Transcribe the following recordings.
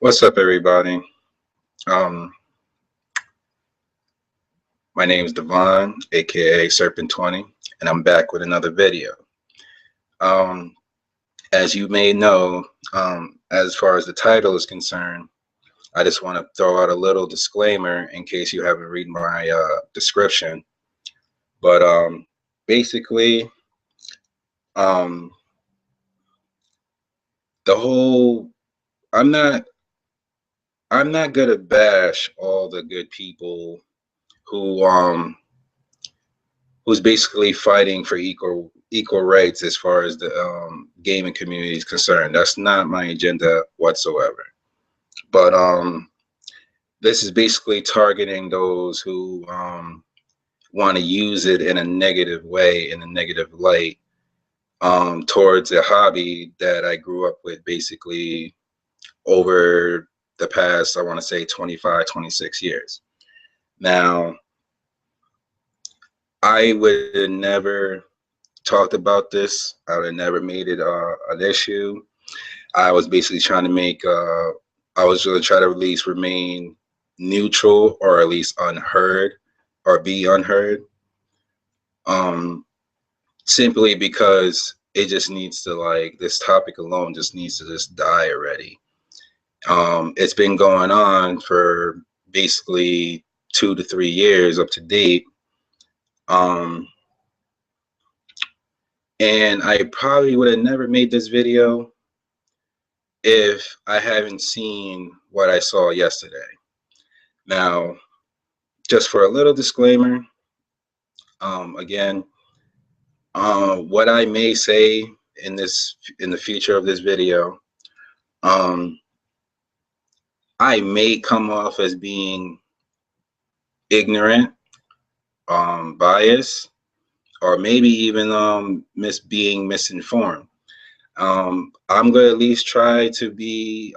What's up, everybody? Um, my name is Devon, aka Serpent20, and I'm back with another video. Um, as you may know, as far as the title is concerned, I just want to throw out a little disclaimer in case you haven't read my description. But basically, um, the whole I'm not I'm not gonna bash all the good people who who's basically fighting for equal rights as far as the gaming community is concerned. That's not my agenda whatsoever. But this is basically targeting those who want to use it in a negative way, in a negative light, towards a hobby that I grew up with basically over the past, I want to say 25, 26 years. Now, I would have never talked about this. I would have never made it an issue. I was basically trying to make, I was going to try to at least remain neutral or at least unheard or be unheard. Um, Simply because it just needs to, like, this topic alone just needs to just die already. It's been going on for basically 2 to 3 years up to date. Um, and I probably would have never made this video if I haven't seen what I saw yesterday. Now, just for a little disclaimer, again, what I may say in the future of this video, um, I may come off as being ignorant, biased, or maybe even being misinformed. I'm going to at least try to be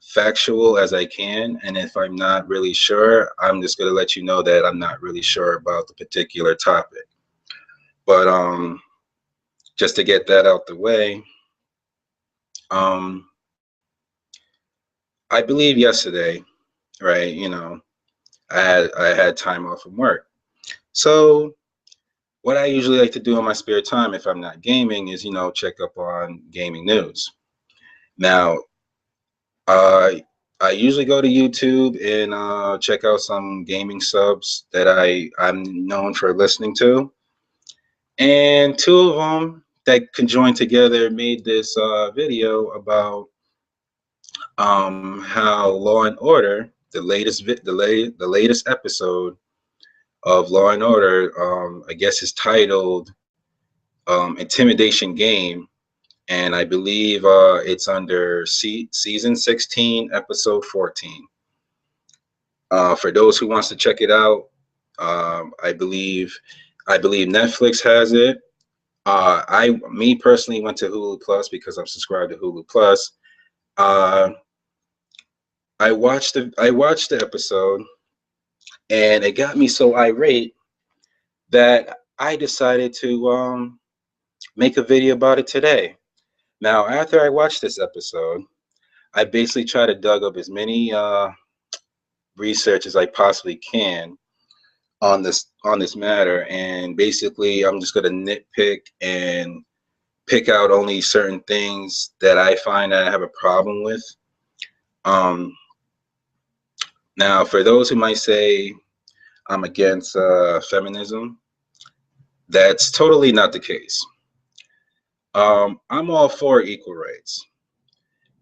factual as I can, and if I'm not really sure, I'm just going to let you know that I'm not really sure about the particular topic. But just to get that out the way, um, I believe yesterday, right? I had time off from work, so what I usually like to do in my spare time if I'm not gaming is check up on gaming news. Now, Uh, I usually go to YouTube and check out some gaming subs that I'm known for listening to, and two of them that conjoined together made this video about how Law and Order, the latest episode of Law and Order, I guess is titled Intimidation Game, and I believe it's under season 16, episode 14. For those who wants to check it out, I believe Netflix has it. Me personally went to Hulu Plus because I'm subscribed to Hulu Plus. Uh, I watched the episode, and it got me so irate that I decided to make a video about it today. Now, after I watched this episode, I basically try to dug up as many research as I possibly can on this matter, and basically I'm just going to nitpick and pick out only certain things that I find that I have a problem with. Um, Now, for those who might say I'm against feminism, that's totally not the case. I'm all for equal rights,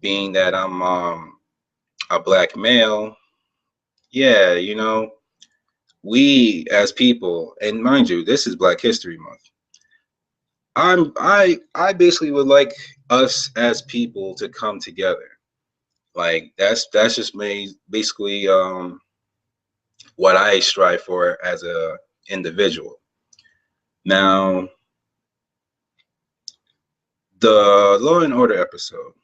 being that I'm a black male. Yeah, we as people, and mind you, this is Black History Month. I basically would like us as people to come together. Like that's just me basically what I strive for as a individual. Now, the Law and Order episode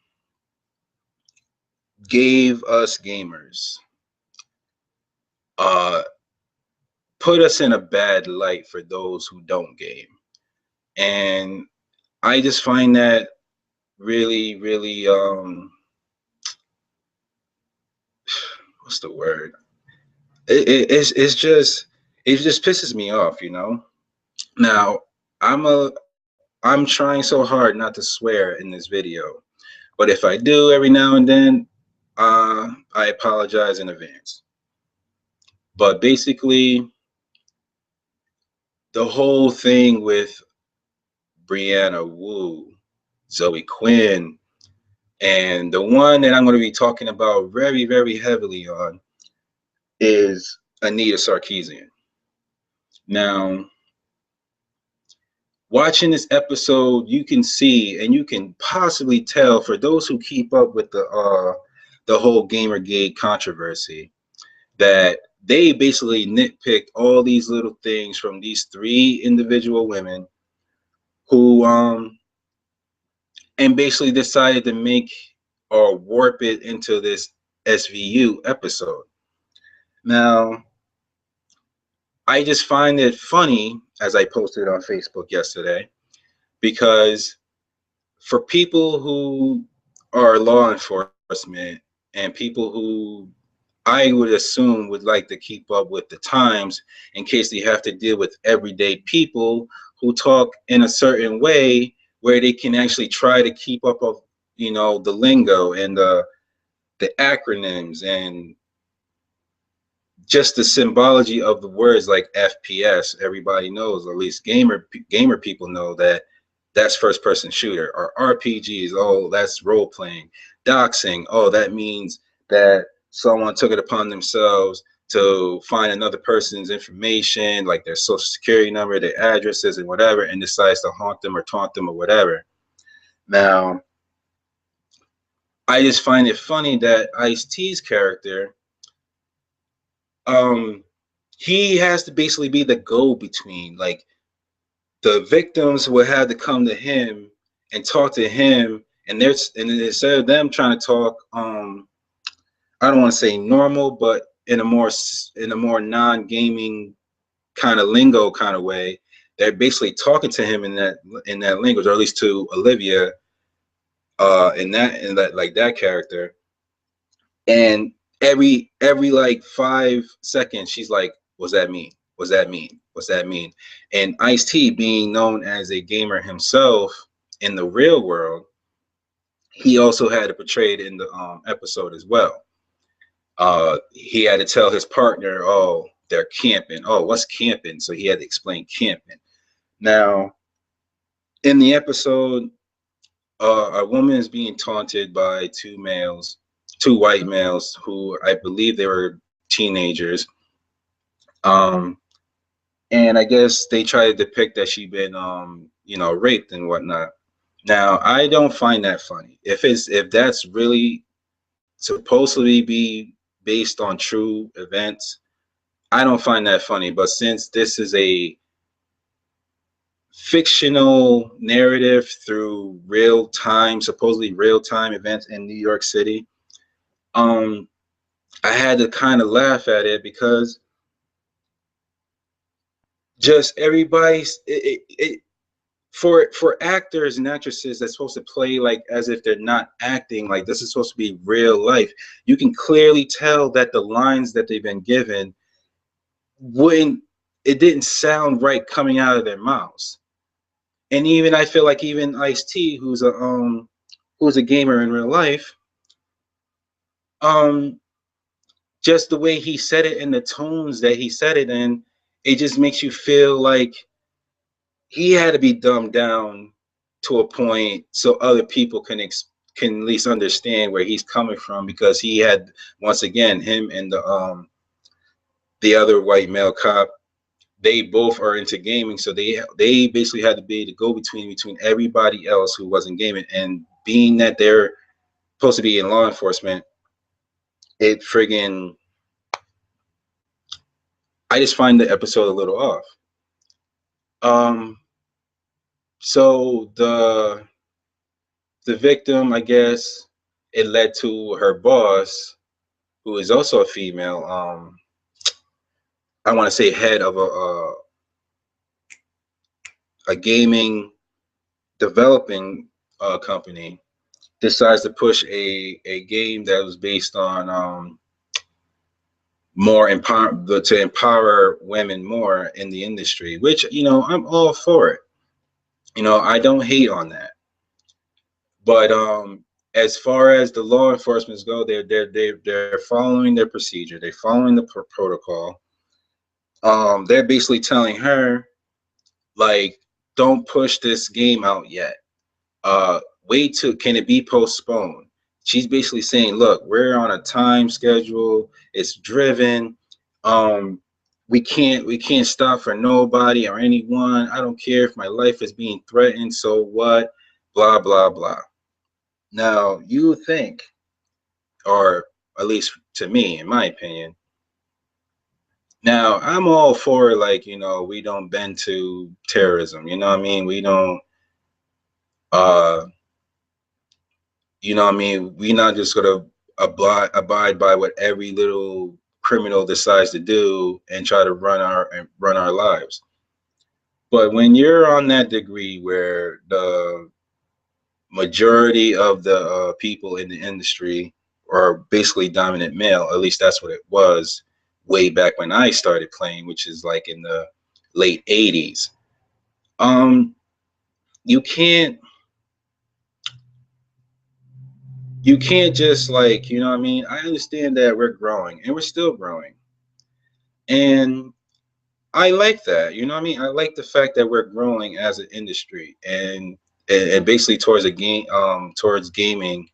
gave us gamers uh put us in a bad light for those who don't game. And I just find that really, really what's the word? It's just pisses me off, you know. Now I'm trying so hard not to swear in this video, but if I do every now and then, I apologize in advance. But basically, the whole thing with Brianna Wu, Zoe Quinn, and the one that I'm going to be talking about very, very heavily on is Anita Sarkeesian. Now, watching this episode, you can see and you can possibly tell, for those who keep up with the whole Gamergate controversy, that they basically nitpicked all these little things from these three individual women who and basically decided to make or warp it into this SVU episode. Now, I just find it funny, as I posted on Facebook yesterday, because for people who are law enforcement and people who I would assume would like to keep up with the times in case they have to deal with everyday people who talk in a certain way where they can actually try to keep up of, you know, the lingo and the acronyms and just the symbology of the words like FPS. Everybody knows, or at least gamer people know, that that's first person shooter. Or RPGs, oh, that's role playing. Doxing, oh, that means that someone took it upon themselves to find another person's information, like their social security number, their addresses, and whatever, and decides to haunt them or taunt them or whatever. Now, I just find it funny that Ice-T's character, um, he has to basically be the go-between. Like, the victims would have to come to him and talk to him, and instead of them trying to talk, I don't want to say normal, but in a more non-gaming kind of lingo kind of way, they're basically talking to him in that language, or at least to Olivia, in that like that character. And every like 5 seconds, she's like, "What's that mean? What's that mean? What's that mean?" And Ice-T, being known as a gamer himself in the real world, he also had to portray it in the episode as well. He had to tell his partner, "Oh, they're camping. Oh, what's camping?" So he had to explain camping. Now, in the episode, a woman is being taunted by two white males who I believe they were teenagers. Um, and I guess they try to depict that she'd been, raped and whatnot. Now, I don't find that funny. If that's really supposedly be based on true events, I don't find that funny. But since this is a fictional narrative through supposedly real time events in New York City, um, I had to kind of laugh at it because just everybody's for actors and actresses that's supposed to play like as if they're not acting, like this is supposed to be real life. You can clearly tell that the lines that they've been given wouldn't it didn't sound right coming out of their mouths. And even I feel like even Ice-T, who's a gamer in real life, um just the way he said it and the tones that he said it in, it just makes you feel like he had to be dumbed down to a point so other people can at least understand where he's coming from, because he had, once again, him and the other white male cop, they both are into gaming, so they basically had to be the go between everybody else who wasn't gaming. And being that they're supposed to be in law enforcement, it friggin' I just find the episode a little off. So the victim, I guess, it led to her boss, who is also a female. I want to say head of a gaming developing company, decides to push a game that was based on more to empower women more in the industry, which, I'm all for it. I don't hate on that. But as far as the law enforcement go, they're following their procedure. They're following the protocol. They're basically telling her, like, don't push this game out yet. Wait till, can it be postponed? She's basically saying, look, we're on a time schedule. It's driven. Um, we can't stop for nobody or anyone. I don't care if my life is being threatened. So what? Blah blah blah. Now you think, or at least to me, in my opinion. Now I'm all for, like, we don't bend to terrorism. You know what I mean? We don't. Uh, You know what I mean? We're not just gonna abide by what every little criminal decides to do and try to run our lives. But when you're on that degree where the majority of the people in the industry are basically dominant male, at least that's what it was way back when I started playing, which is like in the late 80s. Um, you can't you can't just, like, you know what I mean? I understand that we're growing and we're still growing. And I like that, you know what I mean? I like the fact that we're growing as an industry, and basically towards a game, towards gaming,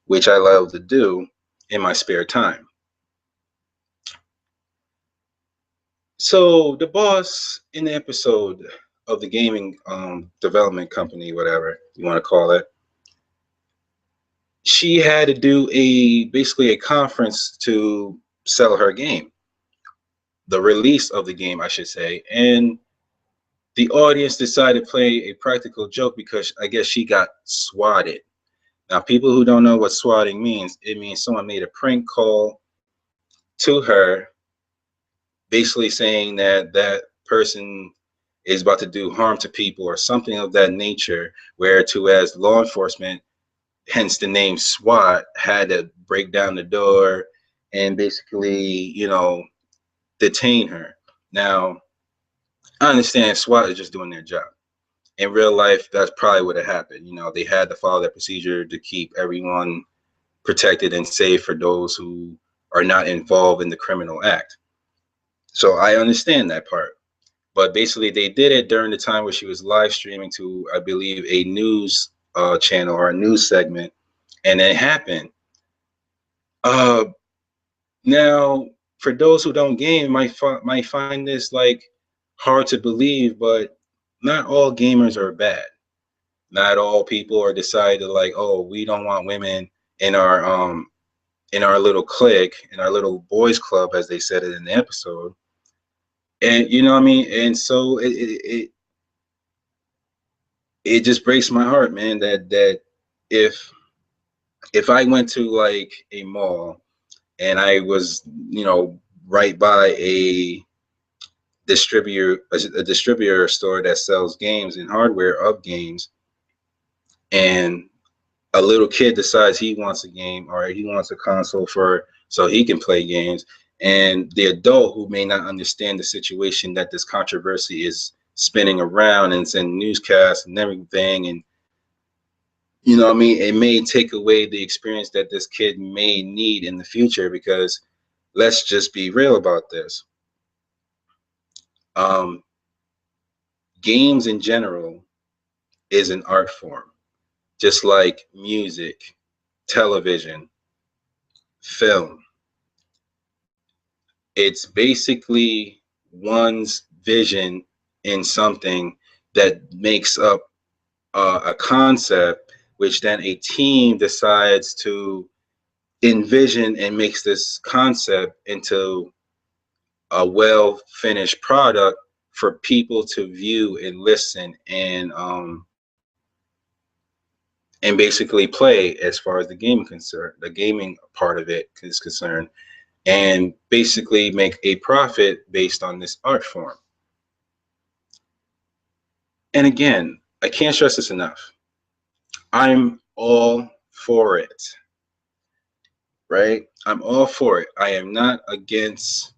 which I love to do in my spare time. So the boss in the episode of the gaming development company, whatever you want to call it, she had to do basically a conference to sell her game, the release of the game, I should say. And the audience decided to play a practical joke because I guess she got swatted. Now, people who don't know what swatting means, it means someone made a prank call to her, basically saying that that person is about to do harm to people or something of that nature, where to as law enforcement, hence the name SWAT, had to break down the door and basically, detain her. Now, I understand SWAT is just doing their job. In real life, that's probably what had happened. They had to follow that procedure to keep everyone protected and safe for those who are not involved in the criminal act. So I understand that part. But basically, they did it during the time where she was live streaming to, I believe, a news channel or a news segment, and it happened. Uh, Now, for those who don't game, might find this, like, hard to believe, but not all gamers are bad. Not all people are decided to, like, oh, we don't want women in our little clique, in our little boys club, as they said it in the episode. And you know what I mean? And so it just breaks my heart, man, that if I went to, like, a mall and I was, right by a distributor store that sells games and hardware of games, and a little kid decides he wants a game or he wants a console for so he can play games, and the adult who may not understand the situation that this controversy is spinning around and it's in newscasts and everything, and you know what I mean, it may take away the experience that this kid may need in the future, because let's just be real about this. um Games in general is an art form, just like music, television, film. It's basically one's vision in something that makes up a concept, which then a team decides to envision and makes this concept into a well finished product for people to view and listen and basically play, as far as the gaming part of it is concerned, and basically make a profit based on this art form. And again, I can't stress this enough. I'm all for it. right? I'm all for it. I am not against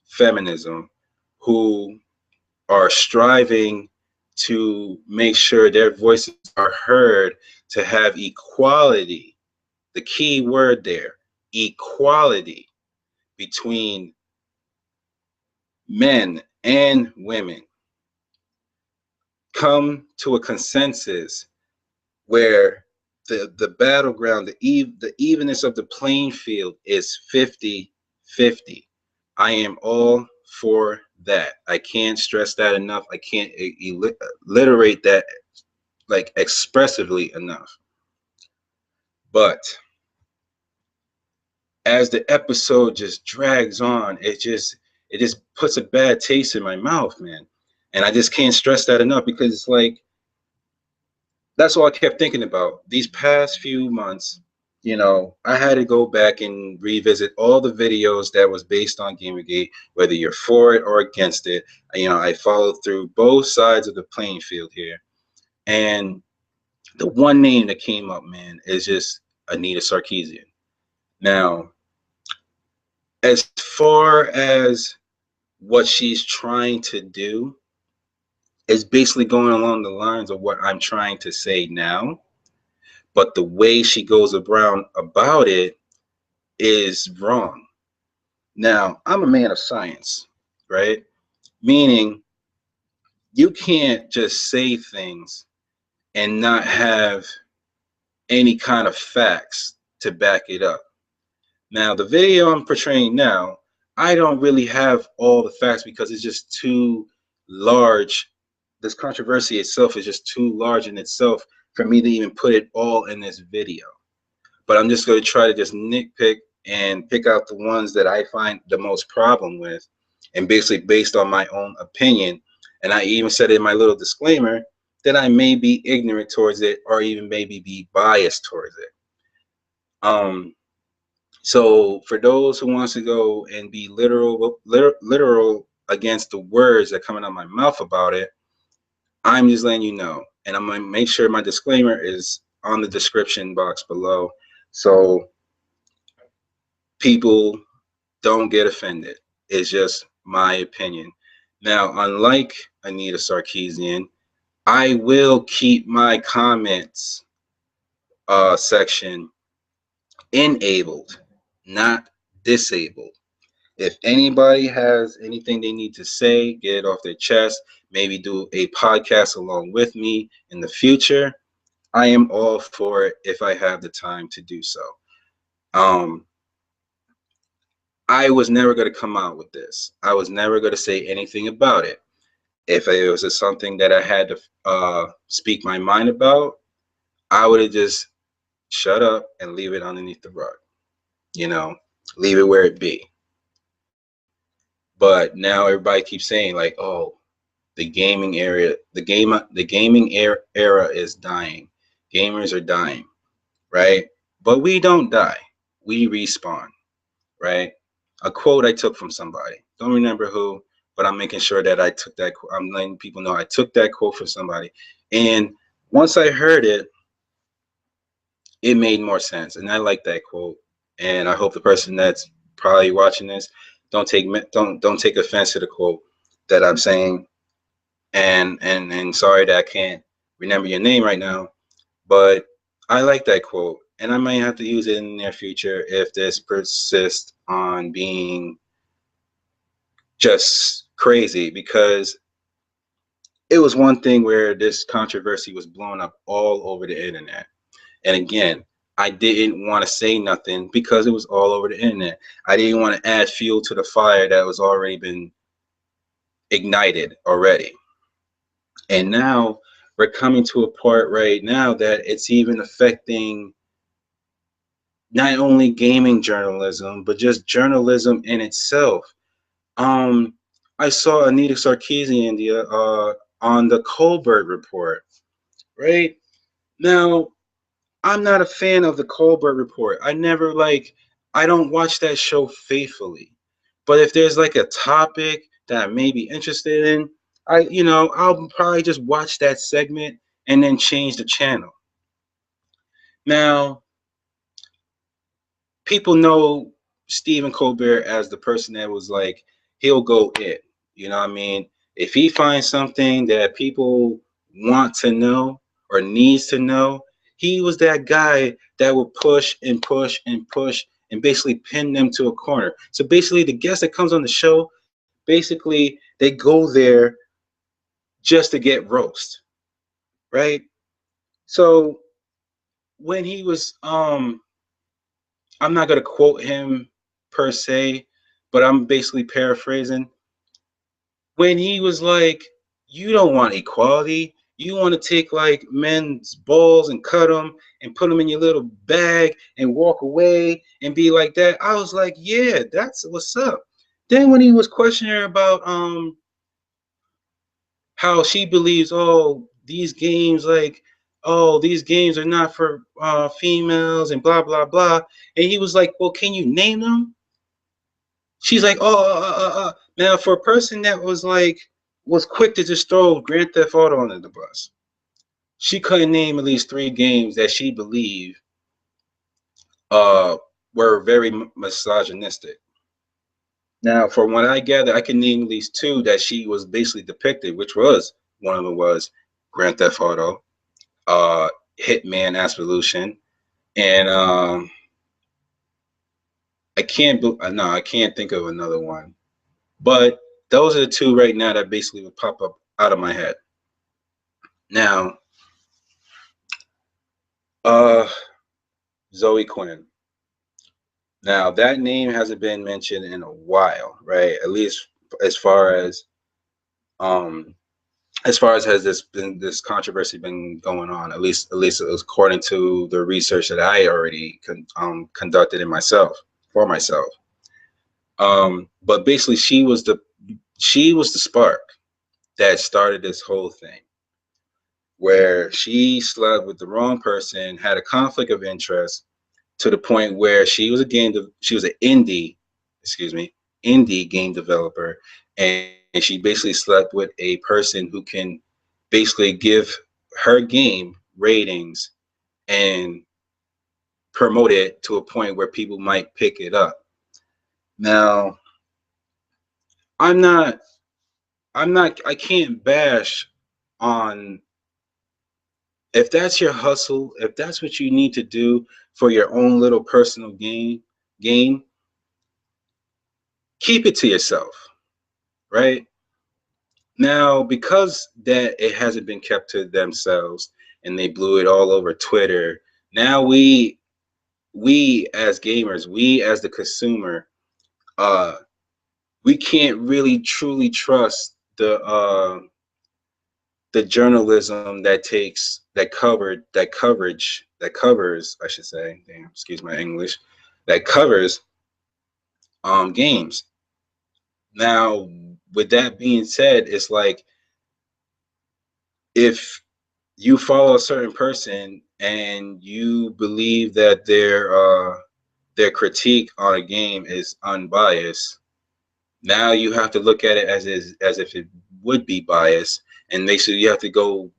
feminism who are striving to make sure their voices are heard, to have equality. The key word there, equality between men and women. Come to a consensus where the battleground, the evenness of the playing field is 50-50. I am all for that. I can't stress that enough. I can't alliterate that like expressively enough. But as the episode just drags on, it just puts a bad taste in my mouth, man. And I just can't stress that enough because it's like that's all I kept thinking about these past few months. I had to go back and revisit all the videos that was based on Gamergate, whether you're for it or against it. I followed through both sides of the playing field here. And the one name that came up, man, is just Anita Sarkeesian. Now, as far as what she's trying to do, is basically going along the lines of what I'm trying to say now. But the way she goes around about it is wrong. Now, I'm a man of science, right? Meaning you can't just say things and not have any kind of facts to back it up. Now, the video I'm portraying now, I don't really have all the facts because it's just too large. This controversy itself is just too large in itself for me to even put it all in this video. But I'm just going to try to just nitpick and pick out the ones that I find the most problem with, and basically based on my own opinion. And I even said in my little disclaimer that I may be ignorant towards it or even maybe be biased towards it. So for those who wants to go and be literal against the words that coming out of my mouth about it, I'm just letting you know. And I'm going to make sure my disclaimer is on the description box below, so people don't get offended. It's just my opinion. Now, unlike Anita Sarkeesian, I will keep my comments section enabled, not disabled. If anybody has anything they need to say, get it off their chest, maybe do a podcast along with me in the future, I am all for it if I have the time to do so. I was never going to come out with this. I was never going to say anything about it. If it was something that I had to speak my mind about, I would have just shut up and leave it underneath the rug. Leave it where it be. But now everybody keeps saying like, "Oh, the gaming area, the gaming era is dying. Gamers are dying, right?" But we don't die. We respawn, right? A quote I took from somebody. Don't remember who, but I'm making sure that I took that. I'm letting people know I took that quote from somebody. And once I heard it, it made more sense. And I like that quote. And I hope the person that's probably watching this don't take offense to the quote that I'm saying. And sorry that I can't remember your name right now, but I like that quote, and I might have to use it in the near future if this persists on being just crazy, because it was one thing where this controversy was blown up all over the internet. And again, I didn't want to say nothing because it was all over the internet. I didn't want to add fuel to the fire that was already been ignited already. And now we're coming to a part right now that it's even affecting not only gaming journalism, but just journalism in itself. I saw Anita Sarkeesian on the Colbert Report, right? Now, I'm not a fan of the Colbert Report. I don't watch that show faithfully. But if there's like a topic that I may be interested in, I'll probably just watch that segment and then change the channel. Now, people know Stephen Colbert as the person that was like, he'll go it. You know what I mean? If he finds something that people want to know or needs to know, he was that guy that would push and push and push and basically pin them to a corner. So basically, the guest that comes on the show, basically, they go there just to get roast, right? So when he was I'm not gonna quote him per se, but I'm basically paraphrasing. When he was like, "You don't want equality. You want to take like men's balls and cut them and put them in your little bag and walk away and be like that." I was like, "Yeah, that's what's up." Then when he was questioning her about how she believes, oh, these games like, oh, these games are not for females and blah blah blah, and he was like, well, can you name them? She's like, oh, now for a person that was quick to just throw Grand Theft Auto under the bus, she couldn't name at least 3 games that she believed uh were very misogynistic. Now, from what I gather, I can name at least 2 that she was basically depicted, which was one of them was Grand Theft Auto, uh, Hitman Absolution, and I can't think of another one. But those are the 2 right now that basically would pop up out of my head. Now, uh, Zoe Quinn. Now that name hasn't been mentioned in a while, right? At least as far as um as far as has this controversy been going on, at least according to the research that I already conducted in myself for myself. But basically, she was the spark that started this whole thing, where she slept with the wrong person, had a conflict of interest to the point where she was an excuse me, indie game developer, and she basically slept with a person who can basically give her game ratings and promote it to a point where people might pick it up. Now, I'm not I can't bash on, if that's your hustle, if that's what you need to do for your own little personal gain, keep it to yourself, right? Now, because that it hasn't been kept to themselves and they blew it all over Twitter, now we as gamers, we as the consumer, uh we can't really truly trust the journalism that covers, I should say, damn, excuse my English, that covers games. Now, with that being said, it's like, if you follow a certain person and you believe that their critique on a game is unbiased, now you have to look at it as if it would be biased, and basically you have to go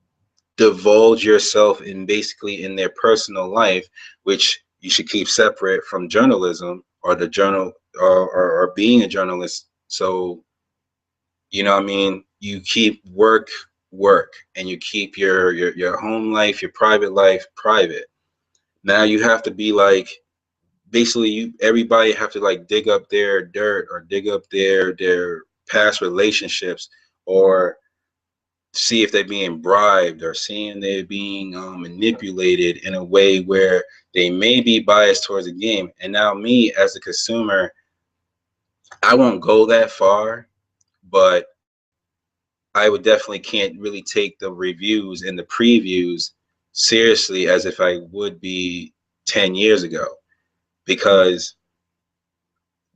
divulge yourself in basically in their personal life, which you should keep separate from journalism or the journal, or being a journalist. So, you know what I mean, you keep work and you keep your home life, your private life private. Now you have to be like, basically, everybody have to like dig up their dirt or dig up their past relationships, or see if they're being bribed, or seeing they're being manipulated in a way where they may be biased towards the game. And now me as a consumer, I won't go that far, but I would definitely can't really take the reviews and the previews seriously as if I would be 10 years ago, because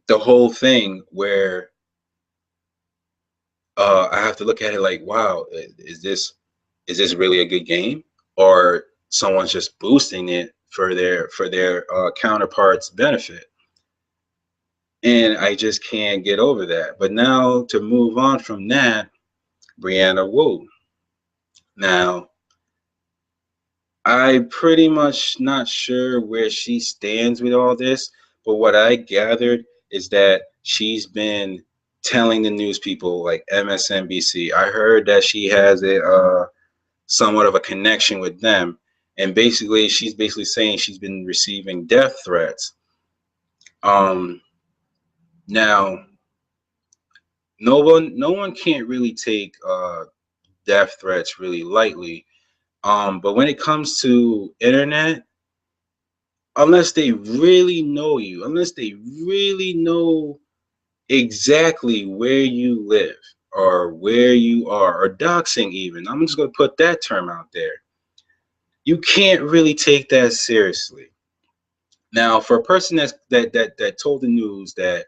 the whole thing where I have to look at it like, wow, is this really a good game, or someone's just boosting it for their counterparts' benefit? And I just can't get over that. But now to move on from that, Brianna Wu. Now, I'm pretty much not sure where she stands with all this, But what I gathered is that she's been telling the news people like MSNBC. I heard that she has a somewhat of a connection with them, and basically she's basically saying she's been receiving death threats. Um, Now no one can't really take death threats really lightly. But when it comes to internet, unless they really know you, unless they really know exactly where you live or where you are, or doxing even, I'm just going to put that term out there, you can't really take that seriously. Now, for a person that told the news that,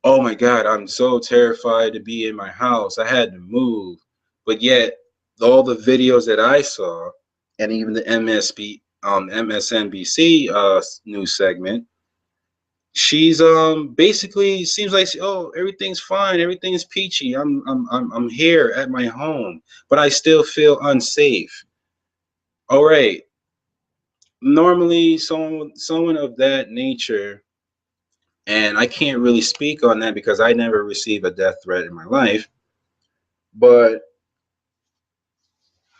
oh my God, I'm so terrified to be in my house, I had to move, but yet all the videos that I saw, and even the MSNBC news segment, she's basically seems like oh, everything's fine, everything's peachy. I'm here at my home, but I still feel unsafe. All right. Normally, someone of that nature, and I can't really speak on that because I never received a death threat in my life, but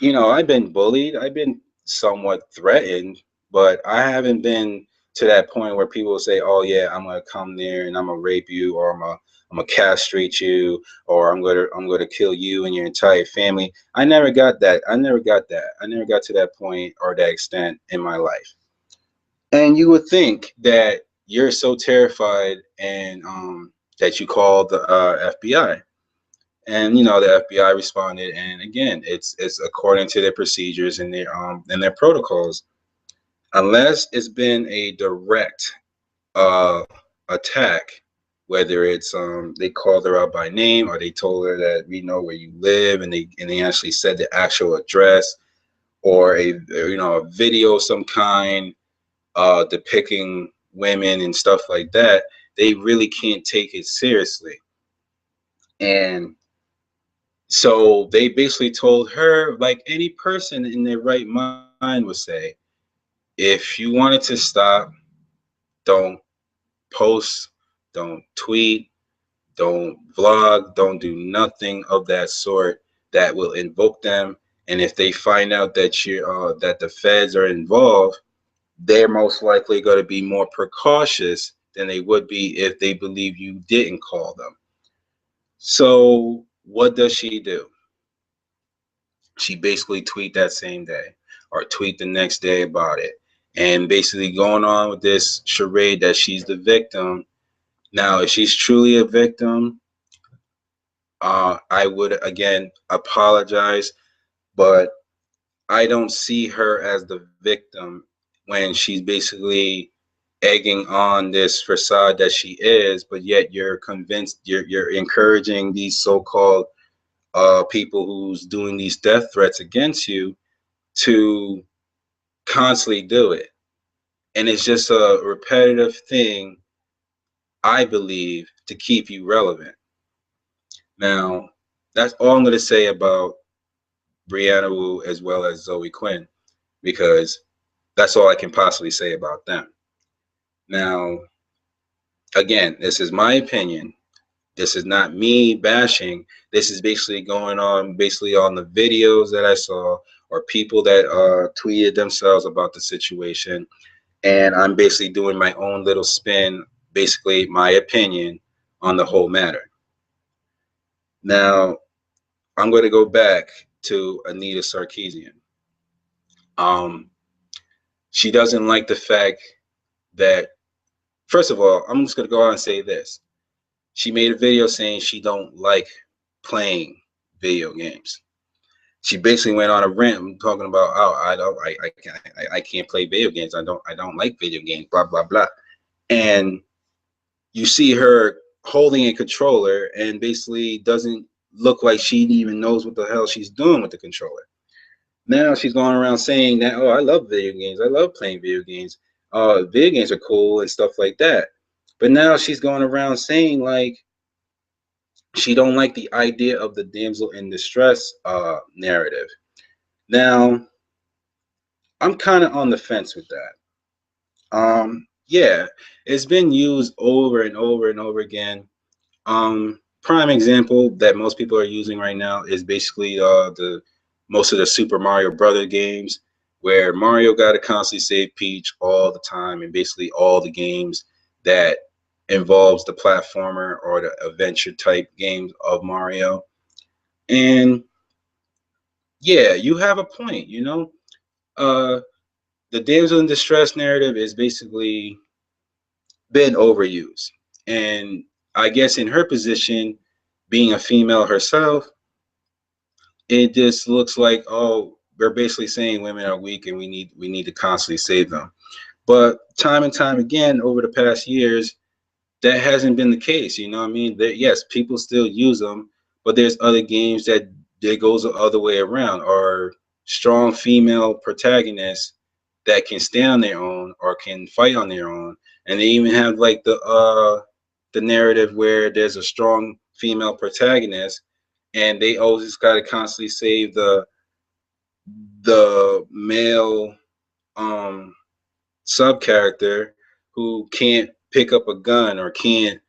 I've been bullied, I've been somewhat threatened, but I haven't been to that point where people say, "Oh yeah, I'm gonna come there and I'm gonna rape you, or I'm gonna castrate you, or I'm gonna kill you and your entire family." I never got that. I never got that. I never got to that point or that extent in my life. And you would think that you're so terrified and that you called the FBI. And the FBI responded, and again, it's according to their procedures and their protocols. Unless it's been a direct uh, attack, whether it's they called her out by name, or they told her that we know where you live, and they actually said the actual address, or a video of some kind depicting women and stuff like that, they really can't take it seriously. And so they basically told her, like any person in their right mind would say, if you wanted to stop, don't post, don't tweet, don't vlog, don't do nothing of that sort that will invoke them. And if they find out that that the feds are involved, they're most likely going to be more precautious than they would be if they believe you didn't call them. So what does she do? She basically tweet that same day or tweet the next day about it, and basically going on with this charade that she's the victim. Now, if she's truly a victim, I would again apologize, but I don't see her as the victim when she's basically egging on this facade that she is, but yet you're convinced, you're encouraging these so-called people who's doing these death threats against you to constantly do it. And it's just a repetitive thing, I believe, to keep you relevant. Now, that's all I'm going to say about Brianna Wu as well as Zoe Quinn, because that's all I can possibly say about them. Now, again, this is my opinion. This is not me bashing. This is basically going on basically on the videos that I saw, or people that tweeted themselves about the situation. And I'm basically doing my own little spin, basically my opinion on the whole matter. Now, I'm going to go back to Anita Sarkeesian. Um, she doesn't like the fact that, first of all, I'm just going to go out and say this. She made a video saying she don't like playing video games. She basically went on a rant talking about, oh, I can't play video games. I don't like video games, blah blah blah. And you see her holding a controller and basically doesn't look like she even knows what the hell she's doing with the controller. Now she's going around saying that, oh, I love video games. I love playing video games. Video games are cool and stuff like that. But now she's going around saying like she don't like the idea of the damsel in distress narrative. Now, I'm kind of on the fence with that. Yeah, it's been used over and over and over again. Prime example that most people are using right now is basically the most of the Super Mario Brother games, where Mario got to constantly save Peach all the time, and basically all the games that involves the platformer or the adventure type games of Mario. And yeah, you have a point. Uh, the damsel in distress narrative is basically been overused, and I guess in her position, being a female herself, it just looks like, oh, we're basically saying women are weak and we need to constantly save them. But time and time again over the past years, that hasn't been the case. You know what I mean? Yes, people still use them, but there's other games that goes the other way around, or strong female protagonists that can stand on their own or can fight on their own. And they even have like the narrative where there's a strong female protagonist and they always got to constantly save the male um sub character who can't pick up a gun or can't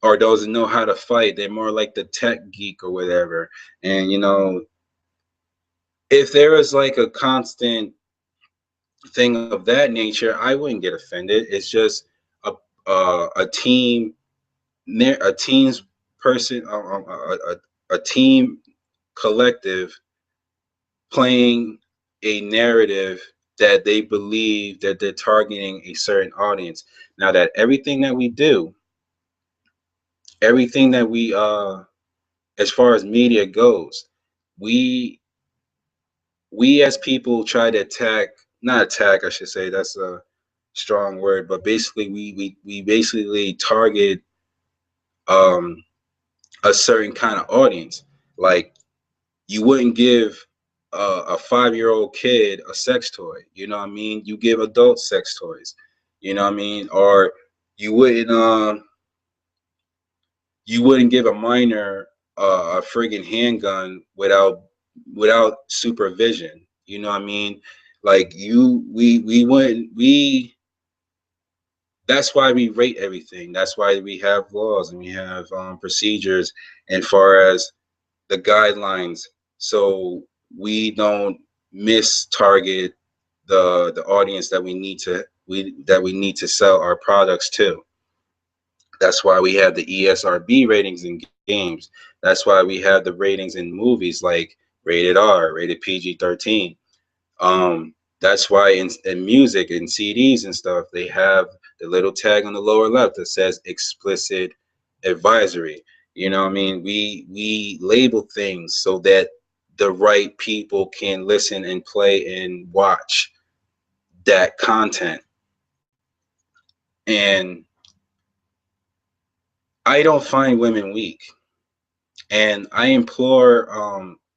or doesn't know how to fight. They're more like the tech geek or whatever. And if there was like a constant thing of that nature, I wouldn't get offended. It's just a team, a team's person, a team collective playing a narrative that they believe that they're targeting a certain audience. Now that everything that we as far as media goes, we we as people try to attack, not attack, I should say, that's a strong word, but basically we basically target um a certain kind of audience. Like, you wouldn't give a 5-year-old kid a sex toy. You know what I mean? You give adult sex toys. You know what I mean? Or you wouldn't you wouldn't give a minor a friggin' handgun without supervision. You know what I mean? Like, we wouldn't we. That's why we rate everything. That's why we have laws and we have procedures, and far as the guidelines, so we don't miss target the audience that we need to sell our products to. That's why we have the ESRB ratings in games. That's why we have the ratings in movies like rated R, rated PG-13. That's why in music and CDs and stuff, they have the little tag on the lower left that says explicit advisory. You know what I mean? We label things so that the right people can listen and play and watch that content. And I don't find women weak. And I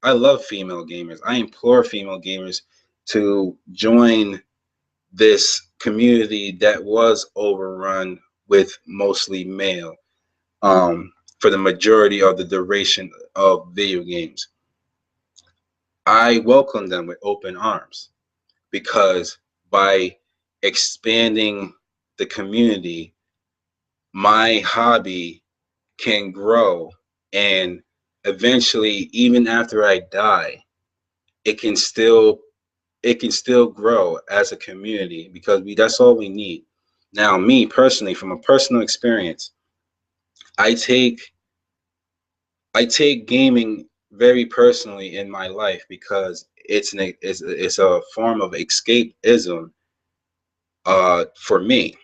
love female gamers. I implore female gamers to join this community that was overrun with mostly male for the majority of the duration of video games. I welcome them with open arms because by expanding the community, my hobby can grow, and eventually, even after I die, it can still grow as a community because that's all we need. Now, me personally, from a personal experience, I take I take gaming very personally in my life because it's a form of escapism for me.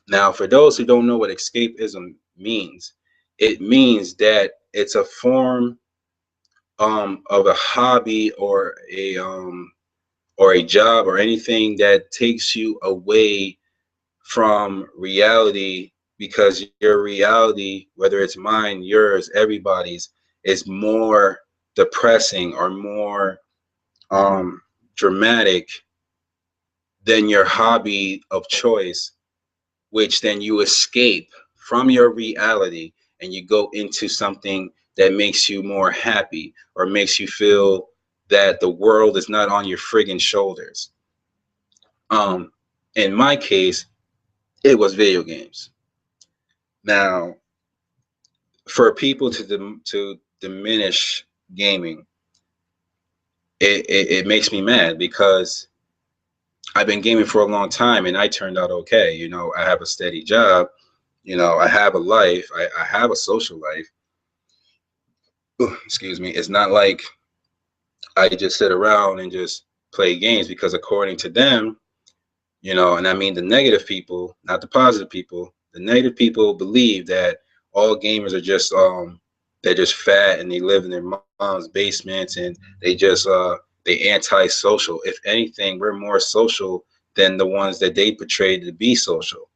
Now, for those who don't know what escapism means, it means that it's a form of a hobby or a job or anything that takes you away from reality, because your reality, whether it's mine, yours, everybody's, is more depressing or more um, dramatic than your hobby of choice, which then you escape from your reality and you go into something that makes you more happy or makes you feel that the world is not on your friggin' shoulders. Um, in my case, it was video games. Now, for people to diminish gaming, it makes me mad because I've been gaming for a long time and I turned out okay. You know, I have a steady job. You know, I have a life. I have a social life. Ooh, excuse me. It's not like I just sit around and just play games because according to them, you know, and I mean the negative people, not the positive people. The negative people believe that all gamers are just they're just fat and they live in their mom's basements and they anti-social. If anything, we're more social than the ones that they portrayed to be social.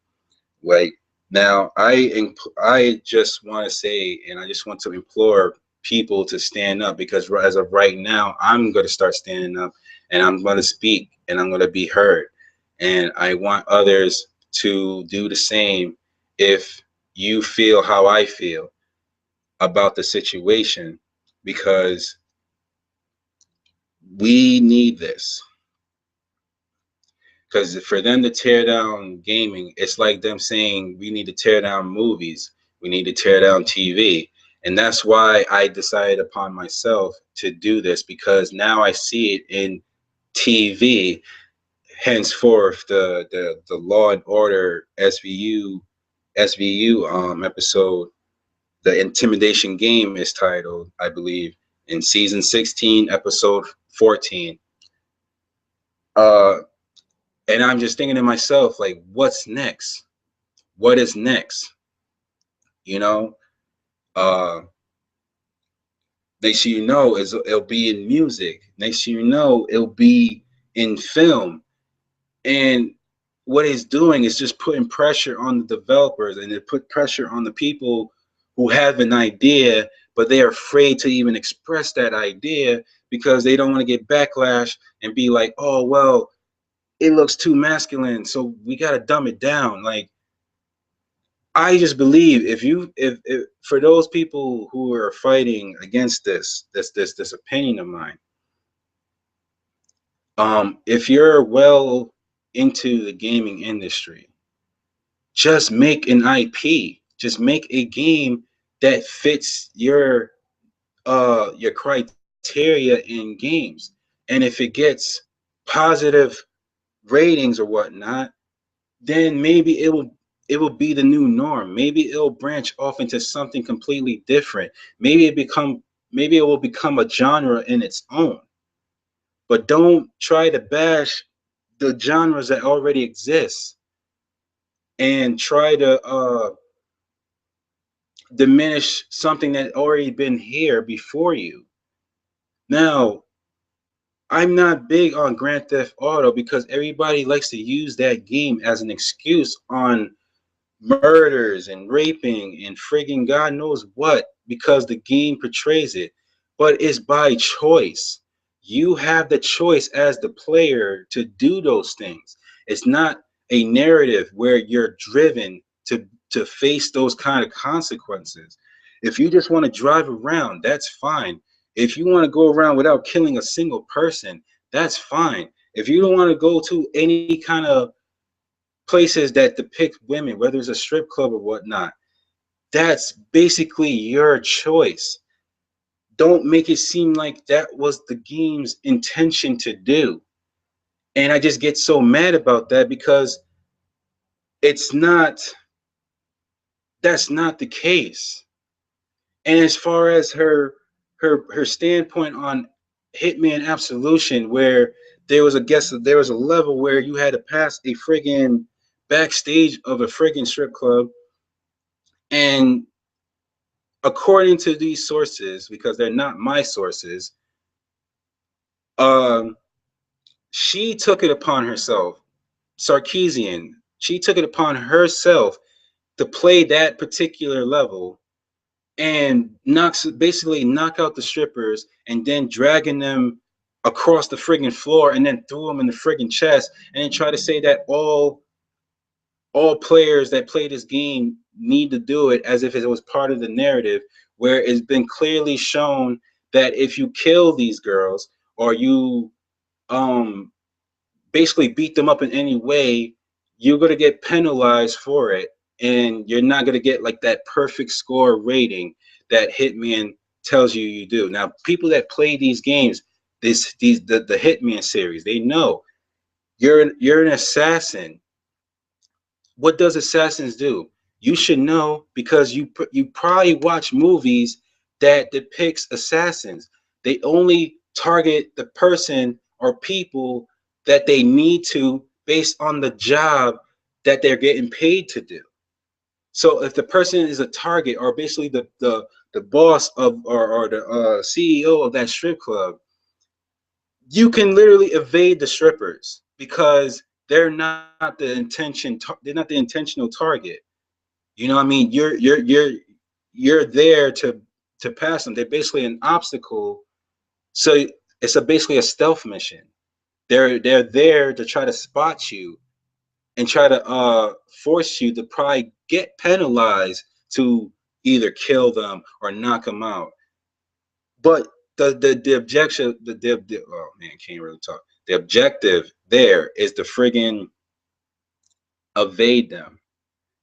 Like now, I just want to say, and I just want to implore people to stand up because as of right now, I'm going to start standing up and I'm going to speak and I'm going to be heard. And I want others to do the same if you feel how I feel about the situation because we need this. Because for them to tear down gaming, it's like them saying we need to tear down movies, we need to tear down TV. And that's why I decided upon myself to do this because now I see it in TV. Henceforth, the Law and Order SVU episode, the Intimidation Game is titled, I believe, in season 16, episode 14. Uh, and I'm just thinking to myself, like, what's next? What is next? You know, uh, next thing you know, it'll be in music. Next thing you know, it'll be in film. And what it's doing is just putting pressure on the developers and it put pressure on the people who have an idea, but they are afraid to even express that idea because they don't want to get backlash and be like, oh, well, it looks too masculine, so we got to dumb it down. Like, I just believe if for those people who are fighting against this opinion of mine, if you're well into the gaming industry, just make an IP. Just make a game that fits your criteria in games. And if it gets positive ratings or whatnot, then maybe it will be the new norm. Maybe it'll branch off into something completely different. Maybe it will become a genre in its own. But don't try to bash the genres that already exist and try to diminish something that already been here before you. Now, I'm not big on Grand Theft Auto because everybody likes to use that game as an excuse on murders and raping and frigging God knows what because the game portrays it. But it's by choice. You have the choice as the player to do those things. It's not a narrative where you're driven to face those kind of consequences. If you just want to drive around, that's fine. If you want to go around without killing a single person, that's fine. If you don't want to go to any kind of places that depict women, whether it's a strip club or whatnot, that's basically your choice. Don't make it seem like that was the game's intention to do. And I just get so mad about that because it's not, that's not the case. And as far as her standpoint on Hitman Absolution, where there was a level where you had to pass a friggin' backstage of a friggin' strip club, and according to these sources, because they're not my sources, um, she took it upon herself, Sarkeesian, she took it upon herself to play that particular level and basically knock out the strippers and then dragging them across the friggin' floor and then threw them in the friggin' chest and then try to say that all players that play this game need to do it as if it was part of the narrative, where it's been clearly shown that if you kill these girls or you um basically beat them up in any way, you're going to get penalized for it, and you're not going to get like that perfect score rating that Hitman tells you you do. Now, people that play these games, the Hitman series, they know you're an assassin. What does assassins do? You should know because you probably watch movies that depicts assassins. They only target the person or people that they need to based on the job that they're getting paid to do. So if the person is a target or basically the boss of or the CEO of that strip club, you can literally evade the strippers because they're not the intentional target. You know what I mean? You're there to pass them. They're basically an obstacle. So it's basically a stealth mission. They're there to try to spot you and try to force you to probably get penalized to either kill them or knock them out. But the objection the oh man, can't really talk. The objective there is to friggin' evade them.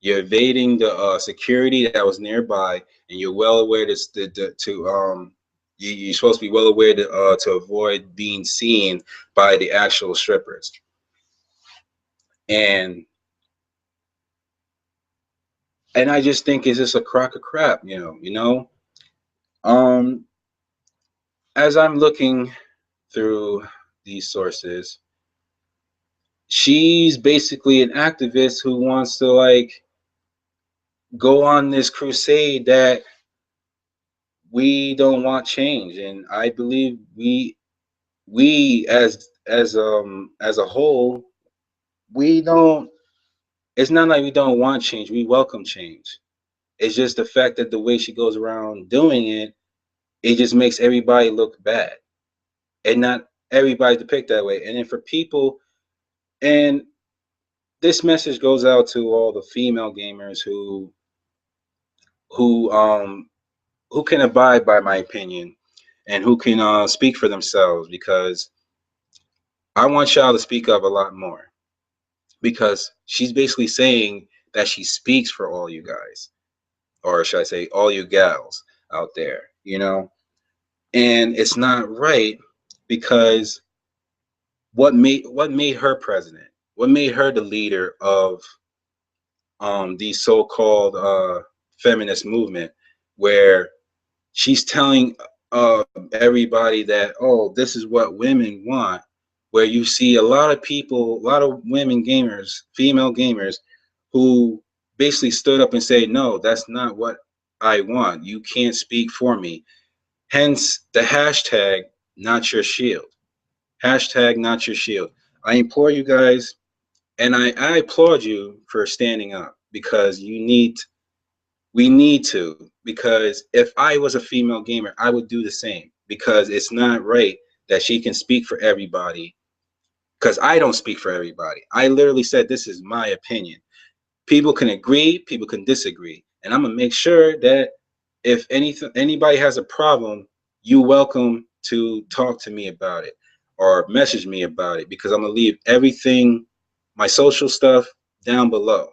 You're evading the security that was nearby, and you're well aware you're supposed to be well aware to avoid being seen by the actual strippers. And I just think it's just a crock of crap, you know. Um, as I'm looking through these sources, she's basically an activist who wants to like go on this crusade that we don't want change, and I believe we as a whole, we don't. It's not like we don't want change. We welcome change. It's just the fact that the way she goes around doing it, it just makes everybody look bad, and not everybody depict that way. And then for people, and this message goes out to all the female gamers who um who can abide by my opinion and who can speak for themselves, because I want y'all to speak up a lot more, because she's basically saying that she speaks for all you guys, or should I say all you gals out there, and it's not right, because what made her president, what made her the leader of the so-called feminist movement, where she's telling everybody that, oh, this is what women want, where you see a lot of people, a lot of women gamers, female gamers, who basically stood up and say, no, that's not what I want, you can't speak for me. Hence the hashtag not your shield. Hashtag not your shield. I implore you guys, and I applaud you for standing up, because we need to, because if I was a female gamer, I would do the same, because it's not right that she can speak for everybody, because I don't speak for everybody. I literally said this is my opinion. People can agree, people can disagree, and I'm gonna make sure that if anybody has a problem, you welcome to talk to me about it or message me about it, because I'm gonna leave everything, my social stuff, down below,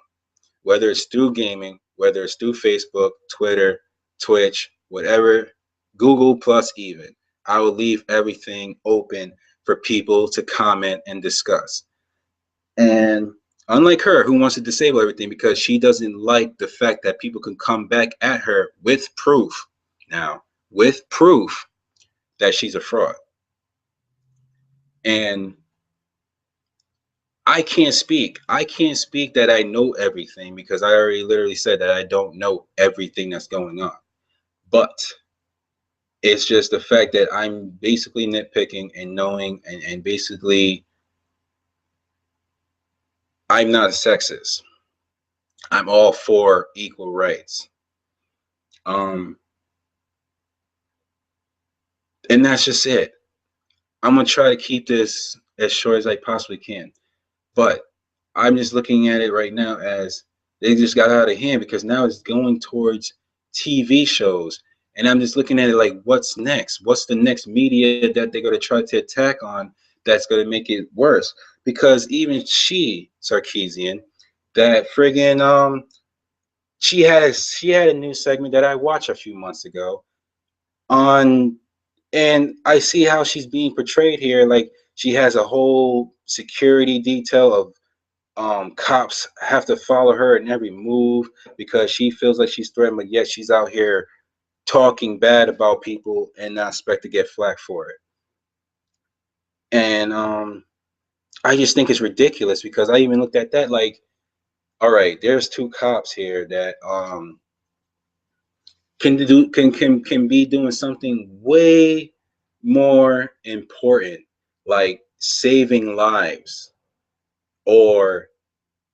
whether it's through gaming, whether it's through Facebook, Twitter, Twitch, whatever, Google Plus even. I will leave everything open for people to comment and discuss. And unlike her, who wants to disable everything because she doesn't like the fact that people can come back at her with proof, now, with proof that she's a fraud. And I can't speak. I can't speak that I know everything, because I already literally said that I don't know everything that's going on. But it's just the fact that I'm basically nitpicking and knowing, and basically I'm not a sexist. I'm all for equal rights. Um, and that's just it. I'm gonna try to keep this as short as I possibly can. But I'm just looking at it right now as they just got out of hand, because now it's going towards TV shows. And I'm just looking at it like, what's next? What's the next media that they're going to try to attack on that's going to make it worse? Because even she, Sarkeesian, that friggin' she had a new segment that I watched a few months ago on, and I see how she's being portrayed here. Like she has a whole security detail of cops have to follow her in every move because she feels like she's threatened, but yet she's out here talking bad about people and not expect to get flack for it. And I just think it's ridiculous because I even looked at that like, all right, there's two cops here that can be doing something way more important, like saving lives or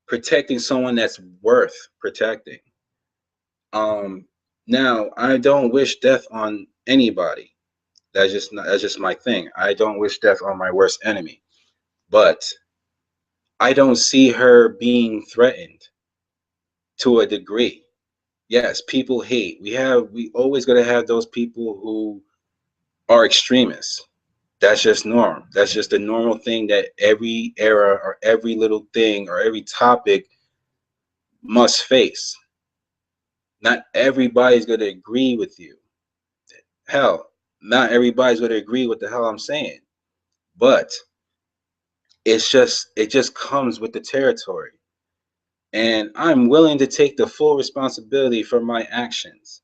protecting someone that's worth protecting. Um, Now I don't wish death on anybody. That's just my thing. I don't wish death on my worst enemy. But I don't see her being threatened to a degree. Yes, people hate. We always gotta have those people who are extremists. That's just norm. That's just a normal thing that every era or every little thing or every topic must face. Not everybody's gonna agree with you. Hell, not everybody's gonna agree with the hell I'm saying. But it just comes with the territory. And I'm willing to take the full responsibility for my actions.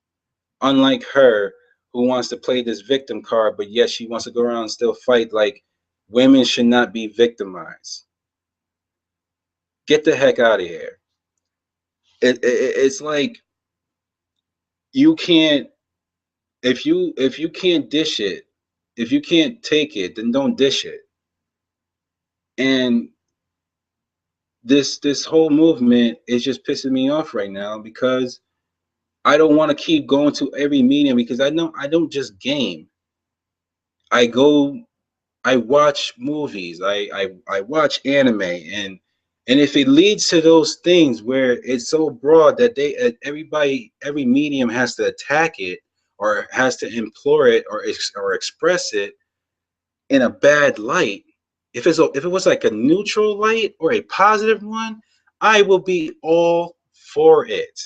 Unlike her, who wants to play this victim card, but yet she wants to go around and still fight like women should not be victimized. Get the heck out of here. It's like you can't if you can't dish it, if you can't take it, then don't dish it. And this whole movement is just pissing me off right now because I don't want to keep going to every meeting because I know I don't just game. I go I watch movies, I watch anime, and if it leads to those things where it's so broad that everybody every medium has to attack it or has to implore it or express it in a bad light, if it was like a neutral light or a positive one, I will be all for it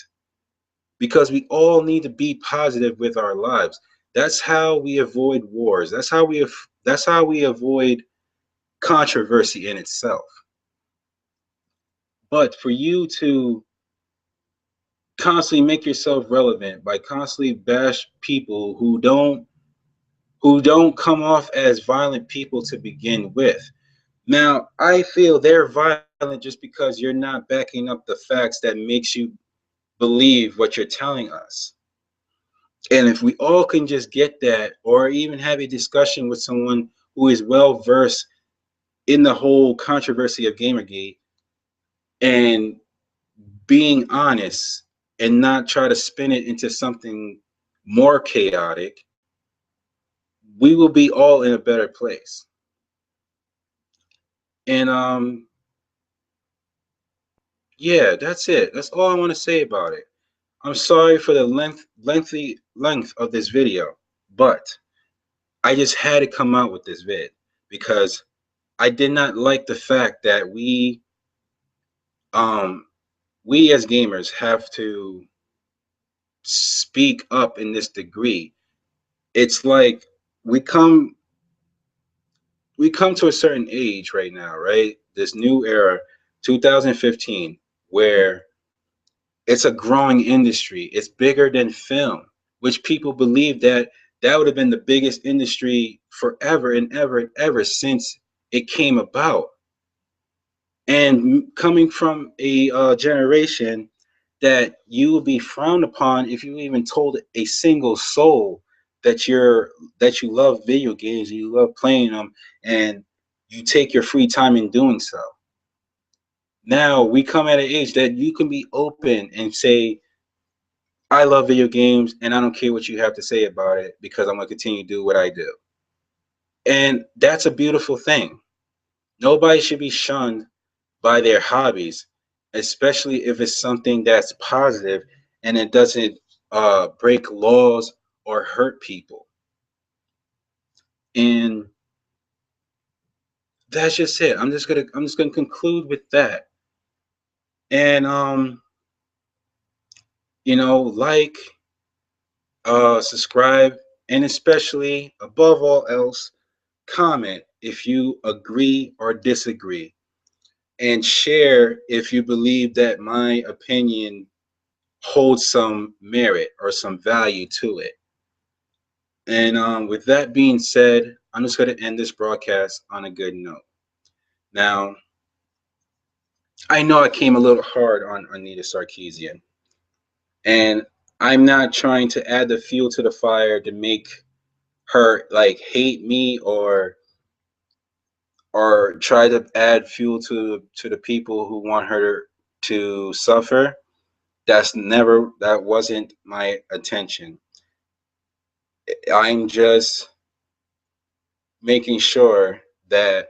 because we all need to be positive with our lives. That's how we avoid wars. That's how we avoid controversy in itself. But for you to constantly make yourself relevant by constantly bash people who don't come off as violent people to begin with. Now, I feel they're violent just because you're not backing up the facts that makes you believe what you're telling us. And if we all can just get that, or even have a discussion with someone who is well versed in the whole controversy of Gamergate and being honest and not try to spin it into something more chaotic, we will be all in a better place. And yeah, that's it. That's all I want to say about it. I'm sorry for the length of this video, but I just had to come out with this vid because I did not like the fact that um we as gamers have to speak up in this degree. It's like we come we come to a certain age right now, right? This new era, 2015, where it's a growing industry. It's bigger than film, which people believe that that would have been the biggest industry forever and ever and ever since it came about. And coming from a generation that you will be frowned upon if you even told a single soul that you love video games and you love playing them and you take your free time in doing so. Now we come at an age that you can be open and say, I love video games and I don't care what you have to say about it because I'm going to continue to do what I do. And that's a beautiful thing. Nobody should be shunned by their hobbies, especially if it's something that's positive and it doesn't break laws or hurt people. And that's just it. I'm just gonna conclude with that. And like, subscribe, and especially above all else, comment if you agree or disagree, and share if you believe that my opinion holds some merit or some value to it. And with that being said, I'm just going to end this broadcast on a good note. Now, I know I came a little hard on Anita Sarkeesian, and I'm not trying to add the fuel to the fire to make her like hate me or try to add fuel to the people who want her to suffer. That wasn't my intention. I'm just making sure that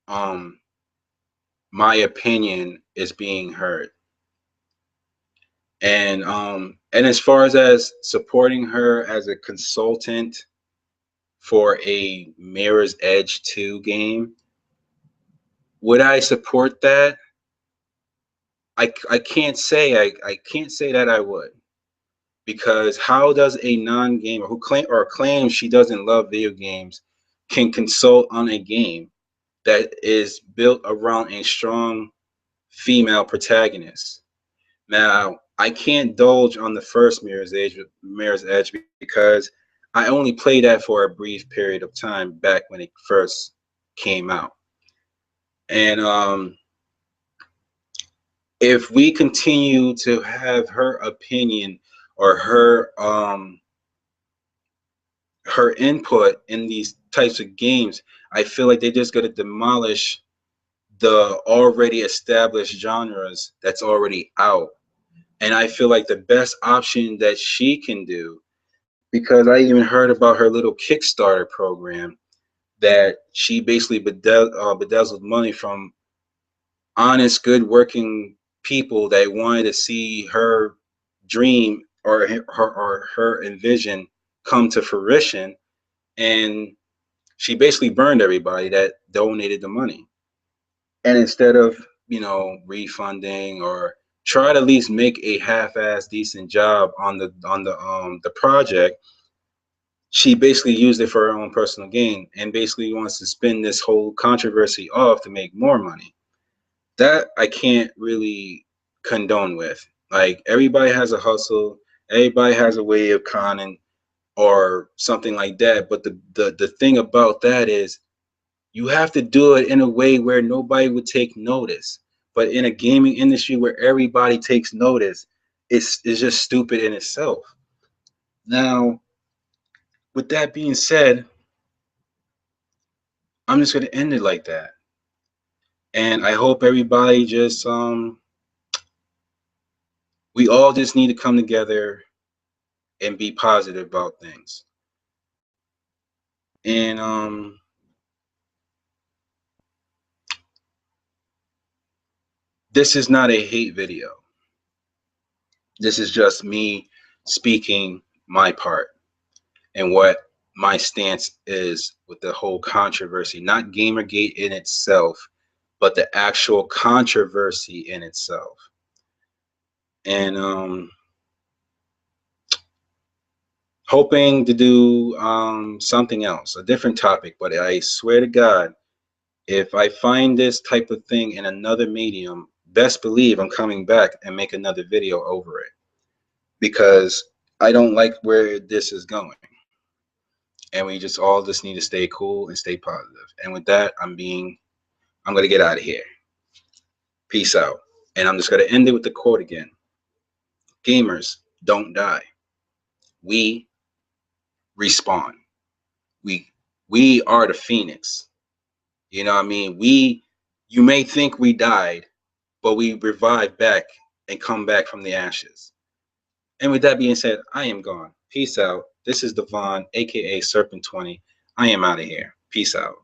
um my opinion is being heard. And as far as supporting her as a consultant for a Mirror's Edge 2 game, would I support that? I can't say I can't say that I would, because how does a non-gamer who claims she doesn't love video games can consult on a game that is built around a strong female protagonist? Now, I can't indulge on the first Mirror's Edge because I only played that for a brief period of time back when it first came out. And if we continue to have her opinion or her input in these types of games, I feel like they're just going to demolish the already established genres that's already out. And I feel like the best option that she can do, because I even heard about her little Kickstarter program that she basically bedazzled money from honest, good working people that wanted to see her dream or her envision come to fruition. And she basically burned everybody that donated the money. And instead of, refunding or try to at least make a half-ass decent job on the project, she basically used it for her own personal gain and basically wants to spin this whole controversy off to make more money. That I can't really condone with. Like, everybody has a hustle, everybody has a way of conning or something like that. But the thing about that is you have to do it in a way where nobody would take notice. But in a gaming industry where everybody takes notice, it's just stupid in itself. Now, with that being said, I'm just gonna end it like that. And I hope everybody just we all just need to come together and be positive about things. And this is not a hate video. This is just me speaking my part and what my stance is with the whole controversy, not Gamergate in itself, but the actual controversy in itself. And hoping to do something else, a different topic. But I swear to God, if I find this type of thing in another medium, best believe I'm coming back and make another video over it, because I don't like where this is going. And we just need to stay cool and stay positive. And with that, I'm going to get out of here. Peace out. And I'm just going to end it with the quote again. Gamers don't die. We respawn. We are the phoenix. You know what I mean? You may think we died, but we revive back and come back from the ashes. And with that being said, I am gone. Peace out. This is Devon, aka Serpent 20. I am out of here. Peace out.